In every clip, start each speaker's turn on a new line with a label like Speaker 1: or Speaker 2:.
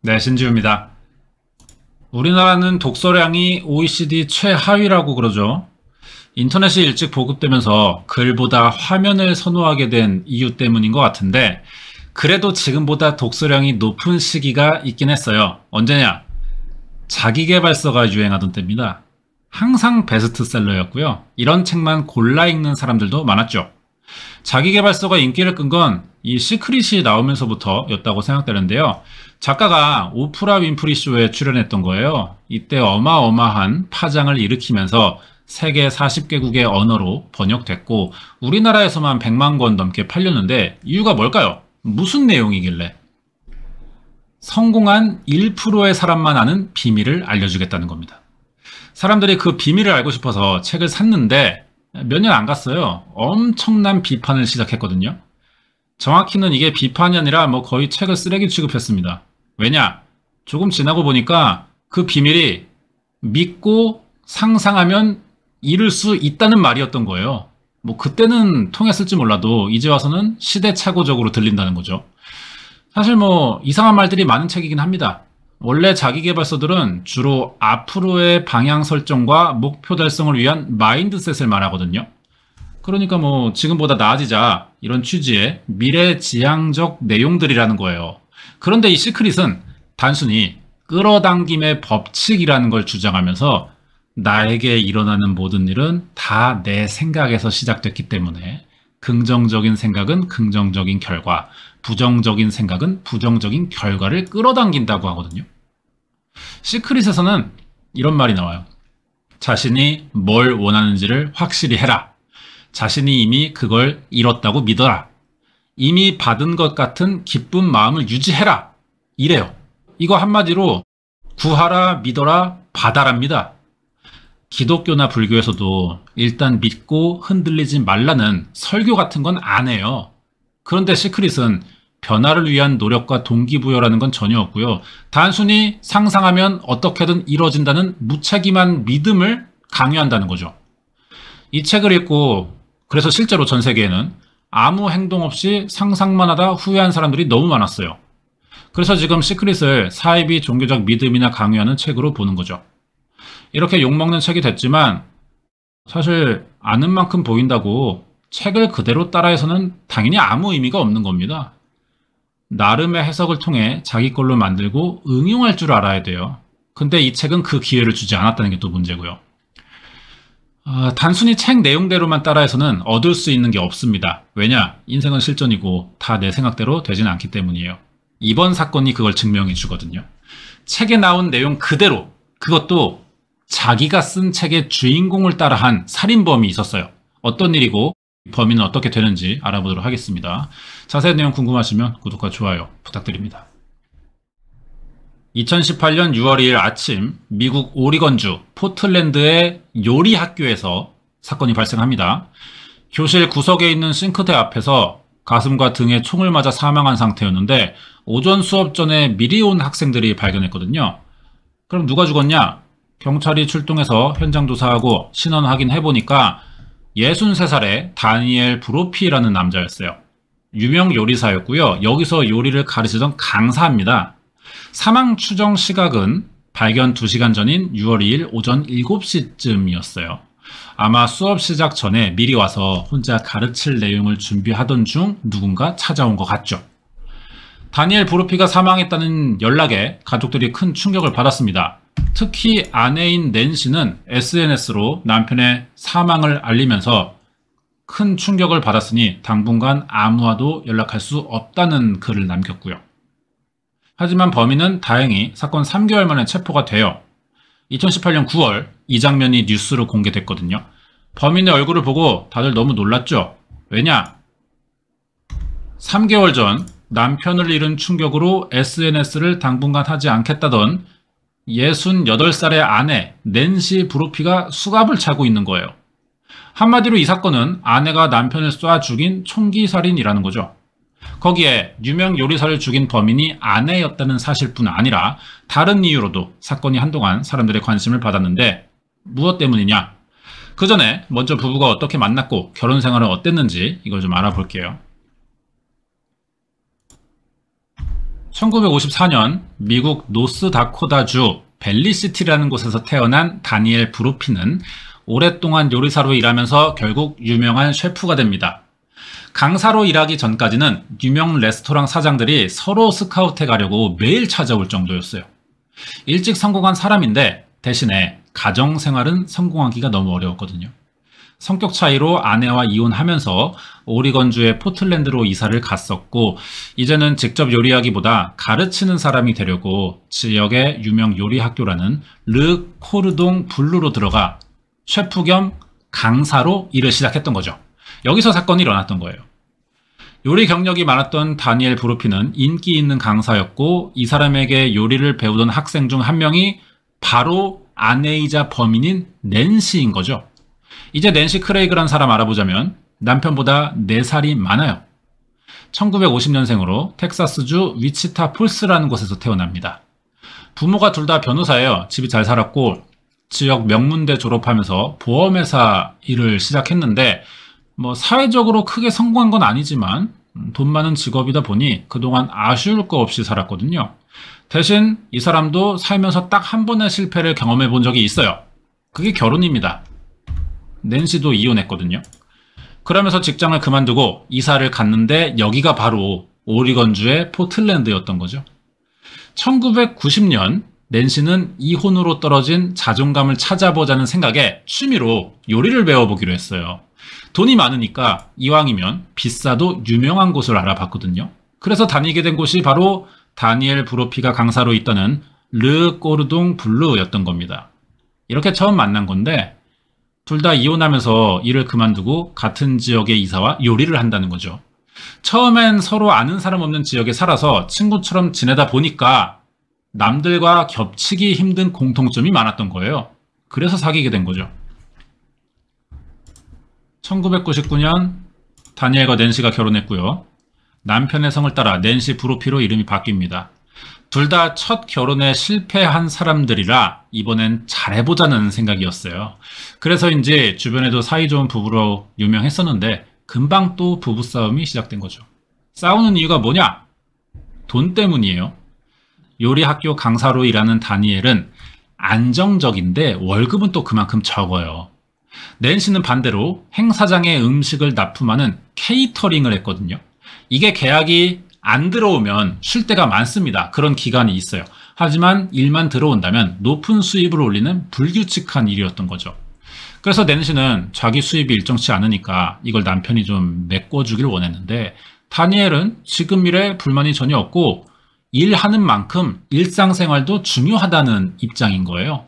Speaker 1: 네, 신지우입니다. 우리나라는 독서량이 OECD 최하위라고 그러죠. 인터넷이 일찍 보급되면서 글보다 화면을 선호하게 된 이유 때문인 것 같은데, 그래도 지금보다 독서량이 높은 시기가 있긴 했어요. 언제냐? 자기계발서가 유행하던 때입니다. 항상 베스트셀러였고요. 이런 책만 골라 읽는 사람들도 많았죠. 자기계발서가 인기를 끈 건 이 시크릿이 나오면서부터였다고 생각되는데요. 작가가 오프라 윈프리 쇼에 출연했던 거예요. 이때 어마어마한 파장을 일으키면서 세계 40개국의 언어로 번역됐고 우리나라에서만 100만 권 넘게 팔렸는데 이유가 뭘까요? 무슨 내용이길래? 성공한 1%의 사람만 아는 비밀을 알려주겠다는 겁니다. 사람들이 그 비밀을 알고 싶어서 책을 샀는데 몇 년 안 갔어요. 엄청난 비판을 시작했거든요. 정확히는 이게 비판이 아니라 거의 책을 쓰레기 취급했습니다. 왜냐? 조금 지나고 보니까 그 비밀이 믿고 상상하면 이룰 수 있다는 말이었던 거예요. 그때는 통했을지 몰라도 이제 와서는 시대착오적으로 들린다는 거죠. 사실 이상한 말들이 많은 책이긴 합니다. 원래 자기계발서들은 주로 앞으로의 방향 설정과 목표 달성을 위한 마인드셋을 말하거든요. 그러니까 지금보다 나아지자 이런 취지의 미래지향적 내용들이라는 거예요. 그런데 이 시크릿은 단순히 끌어당김의 법칙이라는 걸 주장하면서 나에게 일어나는 모든 일은 다 내 생각에서 시작됐기 때문에 긍정적인 생각은 긍정적인 결과, 부정적인 생각은 부정적인 결과를 끌어당긴다고 하거든요. 시크릿에서는 이런 말이 나와요. 자신이 뭘 원하는지를 확실히 해라. 자신이 이미 그걸 이뤘다고 믿어라. 이미 받은 것 같은 기쁜 마음을 유지해라. 이래요. 이거 한마디로 구하라, 믿어라, 받아랍니다. 기독교나 불교에서도 일단 믿고 흔들리지 말라는 설교 같은 건 안 해요. 그런데 시크릿은 변화를 위한 노력과 동기부여라는 건 전혀 없고요. 단순히 상상하면 어떻게든 이뤄진다는 무책임한 믿음을 강요한다는 거죠. 이 책을 읽고 그래서 실제로 전 세계에는 아무 행동 없이 상상만 하다 후회한 사람들이 너무 많았어요. 그래서 지금 시크릿을 사이비 종교적 믿음이나 강요하는 책으로 보는 거죠. 이렇게 욕먹는 책이 됐지만 사실 아는 만큼 보인다고 책을 그대로 따라해서는 당연히 아무 의미가 없는 겁니다. 나름의 해석을 통해 자기 걸로 만들고 응용할 줄 알아야 돼요. 근데 이 책은 그 기회를 주지 않았다는 게 또 문제고요. 단순히 책 내용대로만 따라해서는 얻을 수 있는 게 없습니다. 왜냐? 인생은 실전이고 다 내 생각대로 되진 않기 때문이에요. 이번 사건이 그걸 증명해 주거든요. 책에 나온 내용 그대로, 그것도 자기가 쓴 책의 주인공을 따라한 살인범이 있었어요. 어떤 일이고 범인은 어떻게 되는지 알아보도록 하겠습니다. 자세한 내용 궁금하시면 구독과 좋아요 부탁드립니다. 2018년 6월 2일 아침 미국 오리건주 포틀랜드의 요리 학교에서 사건이 발생합니다. 교실 구석에 있는 싱크대 앞에서 가슴과 등에 총을 맞아 사망한 상태였는데 오전 수업 전에 미리 온 학생들이 발견했거든요. 그럼 누가 죽었냐? 경찰이 출동해서 현장 조사하고 신원 확인해보니까 63살의 다니엘 브로피라는 남자였어요. 유명 요리사였고요. 여기서 요리를 가르치던 강사입니다. 사망 추정 시각은 발견 2시간 전인 6월 2일 오전 7시쯤이었어요. 아마 수업 시작 전에 미리 와서 혼자 가르칠 내용을 준비하던 중 누군가 찾아온 것 같죠. 다니엘 브로피가 사망했다는 연락에 가족들이 큰 충격을 받았습니다. 특히 아내인 낸시는 SNS로 남편의 사망을 알리면서 큰 충격을 받았으니 당분간 아무와도 연락할 수 없다는 글을 남겼고요. 하지만 범인은 다행히 사건 3개월 만에 체포가 돼요. 2018년 9월 이 장면이 뉴스로 공개됐거든요. 범인의 얼굴을 보고 다들 너무 놀랐죠? 왜냐? 3개월 전 남편을 잃은 충격으로 SNS를 당분간 하지 않겠다던 68살의 아내 낸시 브로피가 수갑을 차고 있는 거예요. 한마디로 이 사건은 아내가 남편을 쏴 죽인 총기살인이라는 거죠. 거기에 유명 요리사를 죽인 범인이 아내였다는 사실뿐 아니라 다른 이유로도 사건이 한동안 사람들의 관심을 받았는데 무엇 때문이냐? 그 전에 먼저 부부가 어떻게 만났고 결혼 생활은 어땠는지 이걸 좀 알아볼게요. 1954년 미국 노스다코다주 벨리시티라는 곳에서 태어난 다니엘 브로피는 오랫동안 요리사로 일하면서 결국 유명한 셰프가 됩니다. 강사로 일하기 전까지는 유명 레스토랑 사장들이 서로 스카우트해 가려고 매일 찾아올 정도였어요. 일찍 성공한 사람인데 대신에 가정생활은 성공하기가 너무 어려웠거든요. 성격 차이로 아내와 이혼하면서 오리건주의 포틀랜드로 이사를 갔었고, 이제는 직접 요리하기보다 가르치는 사람이 되려고 지역의 유명 요리 학교라는 르 코르동 블루로 들어가 셰프 겸 강사로 일을 시작했던 거죠. 여기서 사건이 일어났던 거예요. 요리 경력이 많았던 다니엘 브로피는 인기 있는 강사였고, 이 사람에게 요리를 배우던 학생 중 한 명이 바로 아내이자 범인인 낸시인 거죠. 이제 낸시 크레이그란 사람 알아보자면 남편보다 4살이 많아요. 1950년생으로 텍사스주 위치타 폴스라는 곳에서 태어납니다. 부모가 둘 다 변호사예요. 집이 잘 살았고 지역 명문대 졸업하면서 보험회사 일을 시작했는데 사회적으로 크게 성공한 건 아니지만 돈 많은 직업이다 보니 그동안 아쉬울 거 없이 살았거든요. 대신 이 사람도 살면서 딱 한 번의 실패를 경험해 본 적이 있어요. 그게 결혼입니다. 낸시도 이혼했거든요. 그러면서 직장을 그만두고 이사를 갔는데 여기가 바로 오리건주의 포틀랜드였던 거죠. 1990년 낸시는 이혼으로 떨어진 자존감을 찾아보자는 생각에 취미로 요리를 배워보기로 했어요. 돈이 많으니까 이왕이면 비싸도 유명한 곳을 알아봤거든요. 그래서 다니게 된 곳이 바로 다니엘 브로피가 강사로 있다는 르 꼬르동 블루였던 겁니다. 이렇게 처음 만난 건데 둘 다 이혼하면서 일을 그만두고 같은 지역에 이사와 요리를 한다는 거죠. 처음엔 서로 아는 사람 없는 지역에 살아서 친구처럼 지내다 보니까 남들과 겹치기 힘든 공통점이 많았던 거예요. 그래서 사귀게 된 거죠. 1999년 다니엘과 낸시가 결혼했고요. 남편의 성을 따라 낸시 브로피로 이름이 바뀝니다. 둘 다 첫 결혼에 실패한 사람들이라 이번엔 잘해보자는 생각이었어요. 그래서인지 주변에도 사이좋은 부부로 유명했었는데 금방 또 부부싸움이 시작된 거죠. 싸우는 이유가 뭐냐? 돈 때문이에요. 요리학교 강사로 일하는 다니엘은 안정적인데 월급은 또 그만큼 적어요. 낸시는 반대로 행사장에 음식을 납품하는 케이터링을 했거든요. 이게 계약이 안 들어오면 쉴 때가 많습니다. 그런 기간이 있어요. 하지만 일만 들어온다면 높은 수입을 올리는 불규칙한 일이었던 거죠. 그래서 낸시는 자기 수입이 일정치 않으니까 이걸 남편이 좀 메꿔주길 원했는데 다니엘은 지금 일에 불만이 전혀 없고 일하는 만큼 일상생활도 중요하다는 입장인 거예요.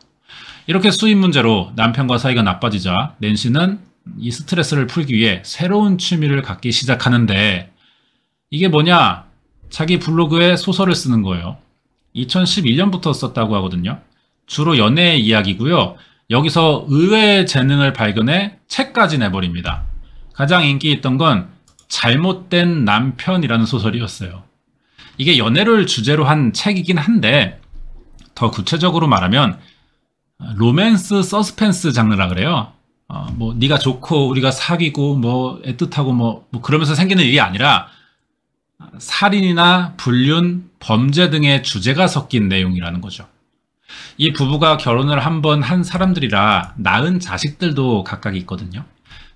Speaker 1: 이렇게 수입 문제로 남편과 사이가 나빠지자 낸시는 이 스트레스를 풀기 위해 새로운 취미를 갖기 시작하는데 이게 뭐냐? 자기 블로그에 소설을 쓰는 거예요. 2011년부터 썼다고 하거든요. 주로 연애 이야기고요. 여기서 의외의 재능을 발견해 책까지 내버립니다. 가장 인기 있던 건 잘못된 남편이라는 소설이었어요. 이게 연애를 주제로 한 책이긴 한데 더 구체적으로 말하면 로맨스 서스펜스 장르라 그래요. 네가 좋고 우리가 사귀고 애틋하고 그러면서 생기는 일이 아니라 살인이나 불륜, 범죄 등의 주제가 섞인 내용이라는 거죠. 이 부부가 결혼을 한 번 한 사람들이라 낳은 자식들도 각각 있거든요.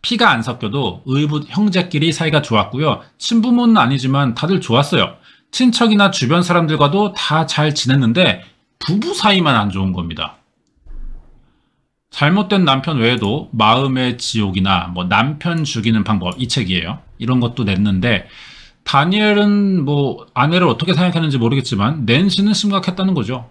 Speaker 1: 피가 안 섞여도 의붓 형제끼리 사이가 좋았고요. 친부모는 아니지만 다들 좋았어요. 친척이나 주변 사람들과도 다 잘 지냈는데 부부 사이만 안 좋은 겁니다. 잘못된 남편 외에도 마음의 지옥이나 남편 죽이는 방법, 이 책이에요. 이런 것도 냈는데 다니엘은 아내를 어떻게 생각했는지 모르겠지만 낸시는 심각했다는 거죠.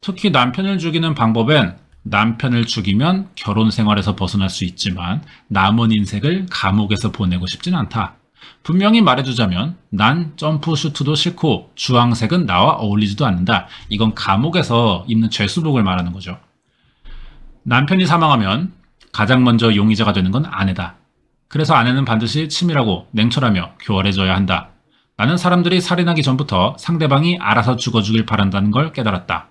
Speaker 1: 특히 남편을 죽이는 방법엔 남편을 죽이면 결혼 생활에서 벗어날 수 있지만 남은 인생을 감옥에서 보내고 싶진 않다. 분명히 말해주자면 난 점프 슈트도 싫고 주황색은 나와 어울리지도 않는다. 이건 감옥에서 입는 죄수복을 말하는 거죠. 남편이 사망하면 가장 먼저 용의자가 되는 건 아내다. 그래서 아내는 반드시 치밀하고 냉철하며 교활해져야 한다. 나는 사람들이 살인하기 전부터 상대방이 알아서 죽어주길 바란다는 걸 깨달았다.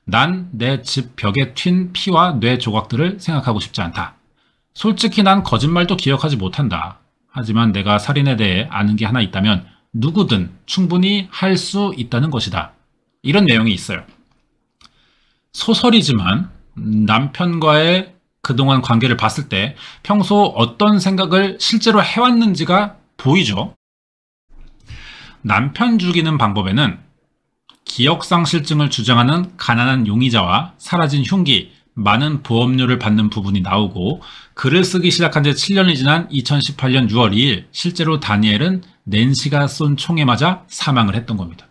Speaker 1: 난 내 집 벽에 튄 피와 뇌 조각들을 생각하고 싶지 않다. 솔직히 난 거짓말도 기억하지 못한다. 하지만 내가 살인에 대해 아는 게 하나 있다면 누구든 충분히 할 수 있다는 것이다. 이런 내용이 있어요. 소설이지만 남편과의 그동안 관계를 봤을 때 평소 어떤 생각을 실제로 해왔는지가 보이죠. 남편 죽이는 방법에는 기억상실증을 주장하는 가난한 용의자와 사라진 흉기, 많은 보험료를 받는 부분이 나오고, 글을 쓰기 시작한 지 7년이 지난 2018년 6월 2일 실제로 다니엘은 낸시가 쏜 총에 맞아 사망을 했던 겁니다.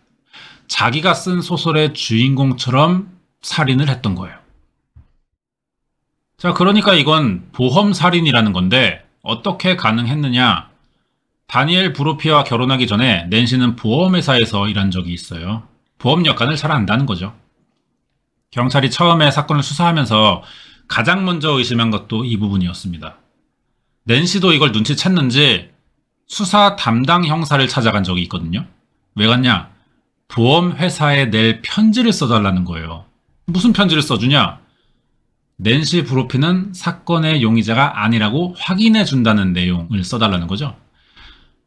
Speaker 1: 자기가 쓴 소설의 주인공처럼 살인을 했던 거예요. 자, 그러니까 이건 보험살인이라는 건데 어떻게 가능했느냐? 다니엘 브로피와 결혼하기 전에 낸시는 보험회사에서 일한 적이 있어요. 보험 역간을 잘 안다는 거죠. 경찰이 처음에 사건을 수사하면서 가장 먼저 의심한 것도 이 부분이었습니다. 낸시도 이걸 눈치챘는지 수사 담당 형사를 찾아간 적이 있거든요. 왜 갔냐? 보험회사에 낼 편지를 써달라는 거예요. 무슨 편지를 써주냐? 낸시 브로피는 사건의 용의자가 아니라고 확인해 준다는 내용을 써달라는 거죠.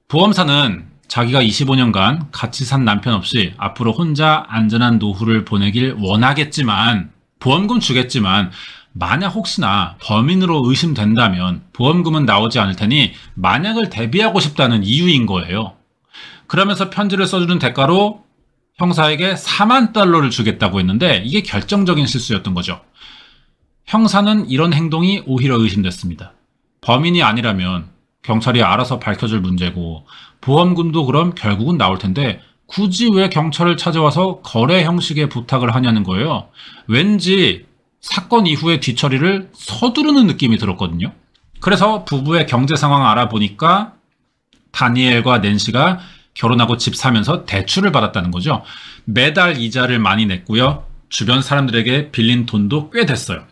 Speaker 1: 보험사는 자기가 25년간 같이 산 남편 없이 앞으로 혼자 안전한 노후를 보내길 원하겠지만, 보험금 주겠지만 만약 혹시나 범인으로 의심된다면 보험금은 나오지 않을 테니 만약을 대비하고 싶다는 이유인 거예요. 그러면서 편지를 써주는 대가로 형사에게 4만 달러를 주겠다고 했는데 이게 결정적인 실수였던 거죠. 형사는 이런 행동이 오히려 의심됐습니다. 범인이 아니라면 경찰이 알아서 밝혀줄 문제고 보험금도 그럼 결국은 나올 텐데 굳이 왜 경찰을 찾아와서 거래 형식의 부탁을 하냐는 거예요. 왠지 사건 이후의 뒤처리를 서두르는 느낌이 들었거든요. 그래서 부부의 경제 상황을 알아보니까 다니엘과 낸시가 결혼하고 집 사면서 대출을 받았다는 거죠. 매달 이자를 많이 냈고요. 주변 사람들에게 빌린 돈도 꽤 됐어요.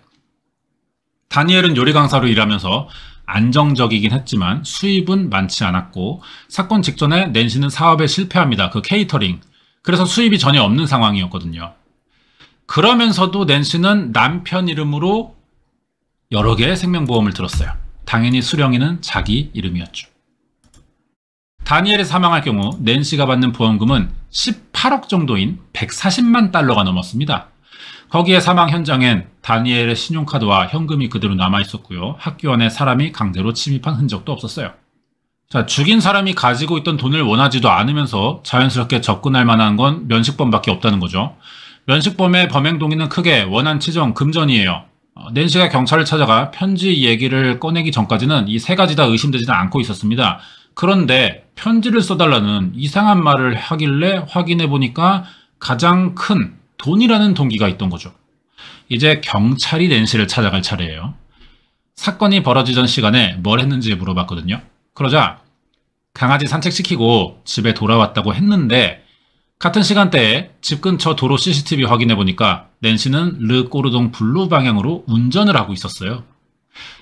Speaker 1: 다니엘은 요리 강사로 일하면서 안정적이긴 했지만 수입은 많지 않았고, 사건 직전에 낸시는 사업에 실패합니다. 그 케이터링. 그래서 수입이 전혀 없는 상황이었거든요. 그러면서도 낸시는 남편 이름으로 여러 개의 생명보험을 들었어요. 당연히 수령이는 자기 이름이었죠. 다니엘이 사망할 경우 낸시가 받는 보험금은 18억 정도인 140만 달러가 넘었습니다. 거기에 사망 현장엔 다니엘의 신용카드와 현금이 그대로 남아있었고요. 학교 안에 사람이 강제로 침입한 흔적도 없었어요. 자, 죽인 사람이 가지고 있던 돈을 원하지도 않으면서 자연스럽게 접근할 만한 건 면식범밖에 없다는 거죠. 면식범의 범행 동기는 크게 원한 치정, 금전이에요. 낸시가 경찰을 찾아가 편지 얘기를 꺼내기 전까지는 이 세 가지 다 의심되지는 않고 있었습니다. 그런데 편지를 써달라는 이상한 말을 하길래 확인해보니까 가장 큰 돈이라는 동기가 있던 거죠. 이제 경찰이 낸시를 찾아갈 차례예요. 사건이 벌어지던 시간에 뭘 했는지 물어봤거든요. 그러자 강아지 산책시키고 집에 돌아왔다고 했는데 같은 시간대에 집 근처 도로 CCTV 확인해보니까 낸시는 르꼬르동 블루 방향으로 운전을 하고 있었어요.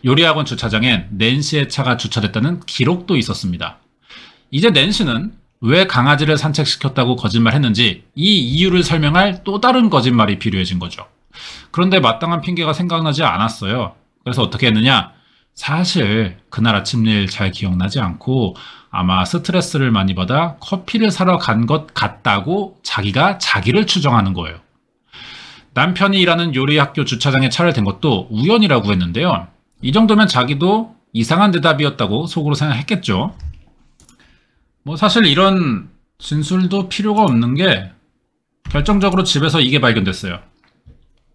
Speaker 1: 요리학원 주차장엔 낸시의 차가 주차됐다는 기록도 있었습니다. 이제 낸시는 왜 강아지를 산책시켰다고 거짓말했는지 이 이유를 설명할 또 다른 거짓말이 필요해진 거죠. 그런데 마땅한 핑계가 생각나지 않았어요. 그래서 어떻게 했느냐? 사실 그날 아침 일 잘 기억나지 않고 아마 스트레스를 많이 받아 커피를 사러 간 것 같다고 자기가 자기를 추정하는 거예요. 남편이 일하는 요리학교 주차장에 차를 댄 것도 우연이라고 했는데요. 이 정도면 자기도 이상한 대답이었다고 속으로 생각했겠죠. 사실 이런 진술도 필요가 없는 게 결정적으로 집에서 이게 발견됐어요.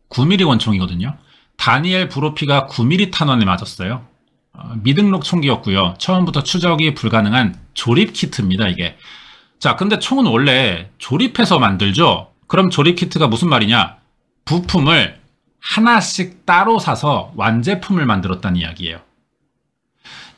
Speaker 1: 9mm 권총이거든요. 다니엘 브로피가 9mm 탄환에 맞았어요. 미등록 총기였고요. 처음부터 추적이 불가능한 조립 키트입니다, 이게. 자, 근데 총은 원래 조립해서 만들죠? 그럼 조립 키트가 무슨 말이냐? 부품을 하나씩 따로 사서 완제품을 만들었다는 이야기예요.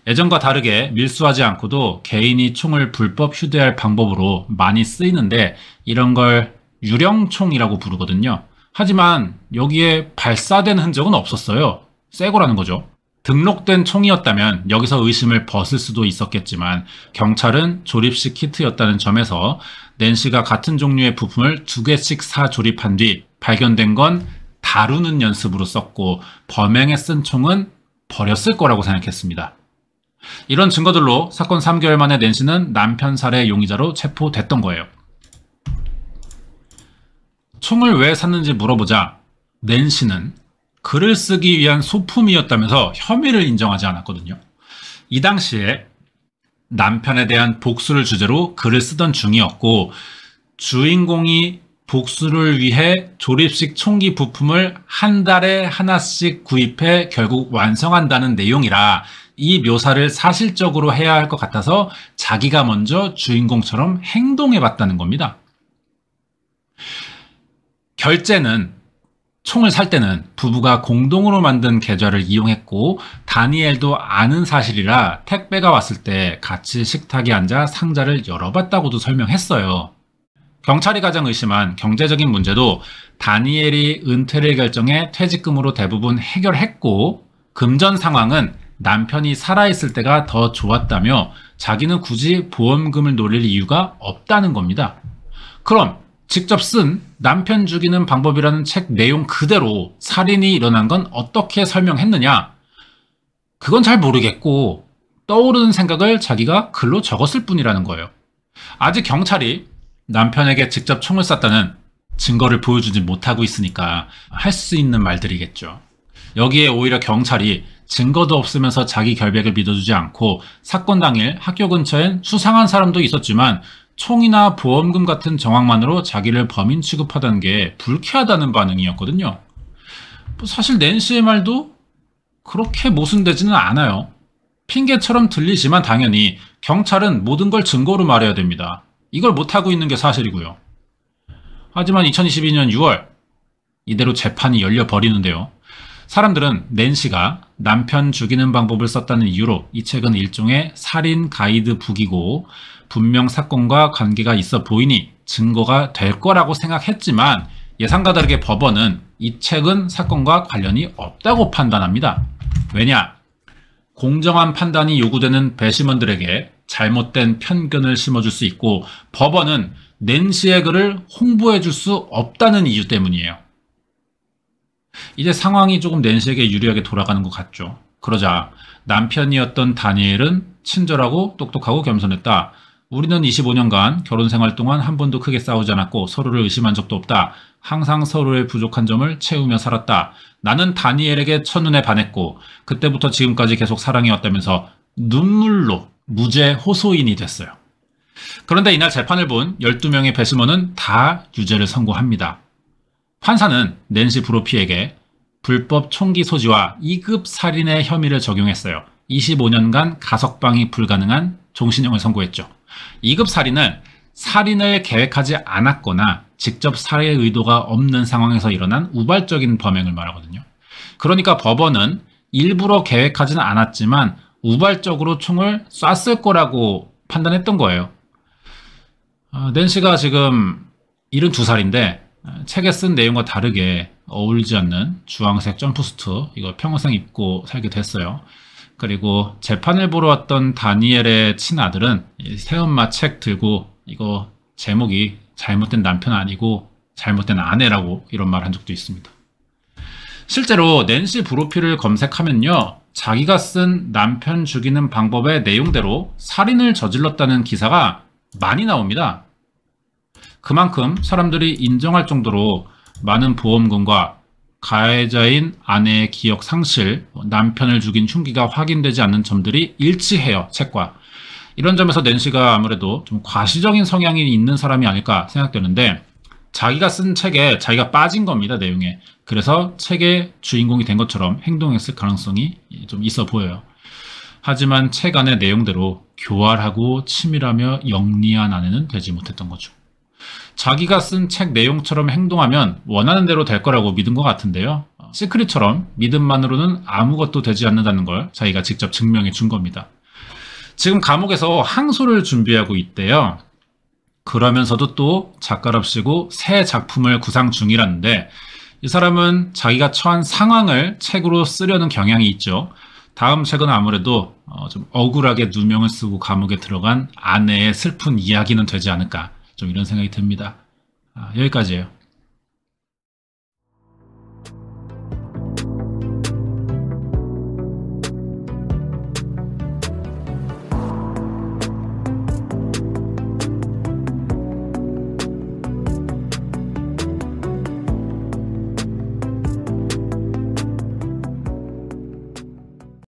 Speaker 1: 예전과 다르게 밀수하지 않고도 개인이 총을 불법 휴대할 방법으로 많이 쓰이는데 이런 걸 유령총이라고 부르거든요. 하지만 여기에 발사된 흔적은 없었어요. 새 거라는 거죠. 등록된 총이었다면 여기서 의심을 벗을 수도 있었겠지만 경찰은 조립식 키트였다는 점에서 낸시가 같은 종류의 부품을 2개씩 사 조립한 뒤 발견된 건 다루는 연습으로 썼고 범행에 쓴 총은 버렸을 거라고 생각했습니다. 이런 증거들로 사건 3개월 만에 낸시는 남편 살해 용의자로 체포됐던 거예요. 총을 왜 샀는지 물어보자 낸시는 글을 쓰기 위한 소품이었다면서 혐의를 인정하지 않았거든요. 이 당시에 남편에 대한 복수를 주제로 글을 쓰던 중이었고 주인공이 복수를 위해 조립식 총기 부품을 한 달에 하나씩 구입해 결국 완성한다는 내용이라 이 묘사를 사실적으로 해야 할 것 같아서 자기가 먼저 주인공처럼 행동해봤다는 겁니다. 결제는 총을 살 때는 부부가 공동으로 만든 계좌를 이용했고 다니엘도 아는 사실이라 택배가 왔을 때 같이 식탁에 앉아 상자를 열어봤다고도 설명했어요. 경찰이 가장 의심한 경제적인 문제도 다니엘이 은퇴를 결정해 퇴직금으로 대부분 해결했고 금전 상황은 남편이 살아있을 때가 더 좋았다며 자기는 굳이 보험금을 노릴 이유가 없다는 겁니다. 그럼 직접 쓴 남편 죽이는 방법이라는 책 내용 그대로 살인이 일어난 건 어떻게 설명했느냐? 그건 잘 모르겠고 떠오르는 생각을 자기가 글로 적었을 뿐이라는 거예요. 아직 경찰이 남편에게 직접 총을 쐈다는 증거를 보여주지 못하고 있으니까 할 수 있는 말들이겠죠. 여기에 오히려 경찰이 증거도 없으면서 자기 결백을 믿어주지 않고 사건 당일 학교 근처엔 수상한 사람도 있었지만 총이나 보험금 같은 정황만으로 자기를 범인 취급하다는 게 불쾌하다는 반응이었거든요. 사실 낸시의 말도 그렇게 모순되지는 않아요. 핑계처럼 들리지만 당연히 경찰은 모든 걸 증거로 말해야 됩니다. 이걸 못하고 있는 게 사실이고요. 하지만 2022년 6월 이대로 재판이 열려버리는데요. 사람들은 낸시가 남편 죽이는 방법을 썼다는 이유로 이 책은 일종의 살인 가이드북이고 분명 사건과 관계가 있어 보이니 증거가 될 거라고 생각했지만 예상과 다르게 법원은 이 책은 사건과 관련이 없다고 판단합니다. 왜냐? 공정한 판단이 요구되는 배심원들에게 잘못된 편견을 심어줄 수 있고 법원은 낸시의 글을 홍보해줄 수 없다는 이유 때문이에요. 이제 상황이 조금 낸시에게 유리하게 돌아가는 것 같죠. 그러자 남편이었던 다니엘은 친절하고 똑똑하고 겸손했다. 우리는 25년간 결혼 생활 동안 한 번도 크게 싸우지 않았고 서로를 의심한 적도 없다. 항상 서로의 부족한 점을 채우며 살았다. 나는 다니엘에게 첫눈에 반했고 그때부터 지금까지 계속 사랑해왔다면서 눈물로 무죄 호소인이 됐어요. 그런데 이날 재판을 본 12명의 배심원은 다 유죄를 선고합니다. 판사는 낸시 브로피에게 불법 총기 소지와 2급 살인의 혐의를 적용했어요. 25년간 가석방이 불가능한 종신형을 선고했죠. 2급 살인은 살인을 계획하지 않았거나 직접 살해 의도가 없는 상황에서 일어난 우발적인 범행을 말하거든요. 그러니까 법원은 일부러 계획하지는 않았지만 우발적으로 총을 쐈을 거라고 판단했던 거예요. 낸시가 지금 72살인데 책에 쓴 내용과 다르게 어울리지 않는 주황색 점프수트 이거 평생 입고 살게 됐어요. 그리고 재판을 보러 왔던 다니엘의 친아들은 새엄마 책 들고 이거 제목이 잘못된 남편 아니고 잘못된 아내라고 이런 말 한 적도 있습니다. 실제로 낸시 브로피를 검색하면요. 자기가 쓴 남편 죽이는 방법의 내용대로 살인을 저질렀다는 기사가 많이 나옵니다. 그만큼 사람들이 인정할 정도로 많은 보험금과 가해자인 아내의 기억 상실, 남편을 죽인 흉기가 확인되지 않는 점들이 일치해요, 책과. 이런 점에서 낸시가 아무래도 좀 과시적인 성향이 있는 사람이 아닐까 생각되는데 자기가 쓴 책에 자기가 빠진 겁니다, 내용에. 그래서 책의 주인공이 된 것처럼 행동했을 가능성이 좀 있어 보여요. 하지만 책 안의 내용대로 교활하고 치밀하며 영리한 아내는 되지 못했던 거죠. 자기가 쓴 책 내용처럼 행동하면 원하는 대로 될 거라고 믿은 것 같은데요. 시크릿처럼 믿음만으로는 아무것도 되지 않는다는 걸 자기가 직접 증명해 준 겁니다. 지금 감옥에서 항소를 준비하고 있대요. 그러면서도 또 작가랍시고 새 작품을 구상 중이라는데 이 사람은 자기가 처한 상황을 책으로 쓰려는 경향이 있죠. 다음 책은 아무래도 좀 억울하게 누명을 쓰고 감옥에 들어간 아내의 슬픈 이야기는 되지 않을까 좀 이런 생각이 듭니다. 여기까지예요.